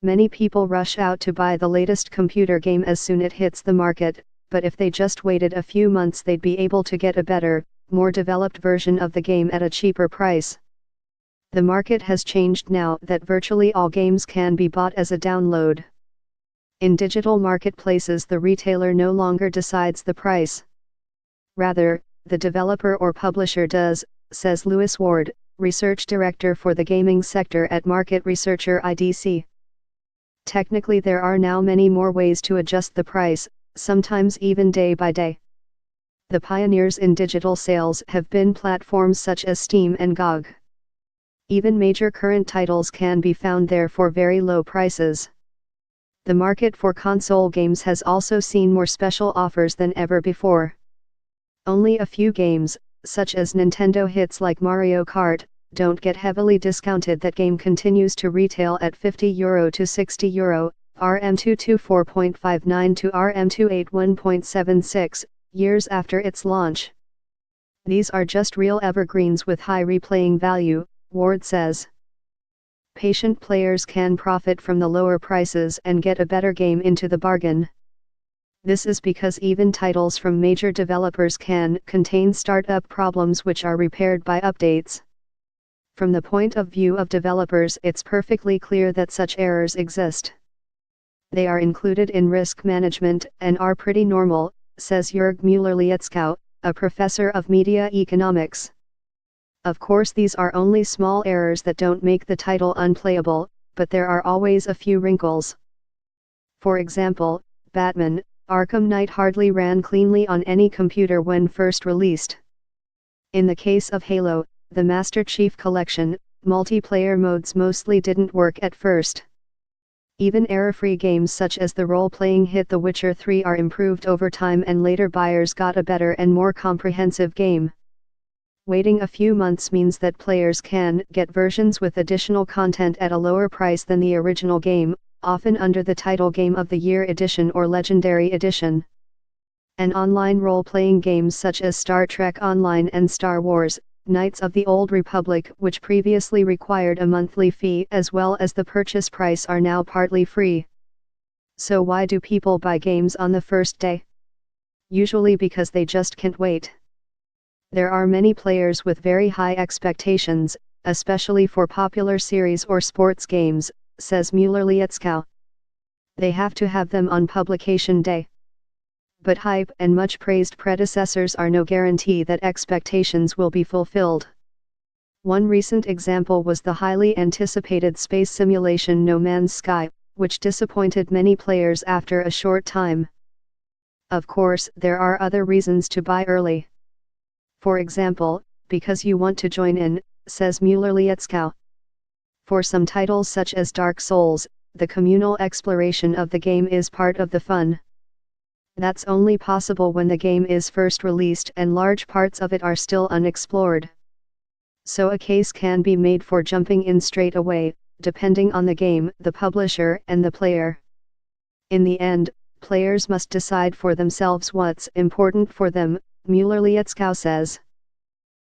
Many people rush out to buy the latest computer game as soon as it hits the market, but if they just waited a few months they'd be able to get a better, more developed version of the game at a cheaper price. The market has changed now that virtually all games can be bought as a download. In digital marketplaces, the retailer no longer decides the price. Rather, the developer or publisher does, says Lewis Ward, research director for the gaming sector at market researcher IDC. Technically, there are now many more ways to adjust the price, sometimes even day by day. The pioneers in digital sales have been platforms such as Steam and GOG. Even major current titles can be found there for very low prices. The market for console games has also seen more special offers than ever before. Only a few games, such as Nintendo hits like Mario Kart, don't get heavily discounted. That game continues to retail at €50 to €60, RM224.59 to RM281.76, years after its launch. These are just real evergreens with high replaying value, Ward says. Patient players can profit from the lower prices and get a better game into the bargain. This is because even titles from major developers can contain startup problems which are repaired by updates. From the point of view of developers, it's perfectly clear that such errors exist. They are included in risk management and are pretty normal, says Jörg Müller-Lietzkau, a professor of media economics. Of course, these are only small errors that don't make the title unplayable, but there are always a few wrinkles. For example, Batman: Arkham Knight hardly ran cleanly on any computer when first released. In the case of Halo, the Master Chief Collection, multiplayer modes mostly didn't work at first. Even error-free games such as the role-playing hit The Witcher 3 are improved over time, and later buyers got a better and more comprehensive game. Waiting a few months means that players can get versions with additional content at a lower price than the original game, often under the title Game of the Year Edition or Legendary Edition. And online role-playing games such as Star Trek Online and Star Wars: Knights of the Old Republic, which previously required a monthly fee as well as the purchase price, are now partly free. So why do people buy games on the first day? Usually because they just can't wait. There are many players with very high expectations, especially for popular series or sports games, says Müller-Lietzkau. They have to have them on publication day. But hype and much praised predecessors are no guarantee that expectations will be fulfilled. One recent example was the highly anticipated space simulation No Man's Sky, which disappointed many players after a short time. Of course, there are other reasons to buy early. For example, because you want to join in, says Müller-Lietzkau. For some titles such as Dark Souls, the communal exploration of the game is part of the fun. That's only possible when the game is first released and large parts of it are still unexplored. So a case can be made for jumping in straight away, depending on the game, the publisher, and the player. In the end, players must decide for themselves what's important for them, Müller-Lietzkau says.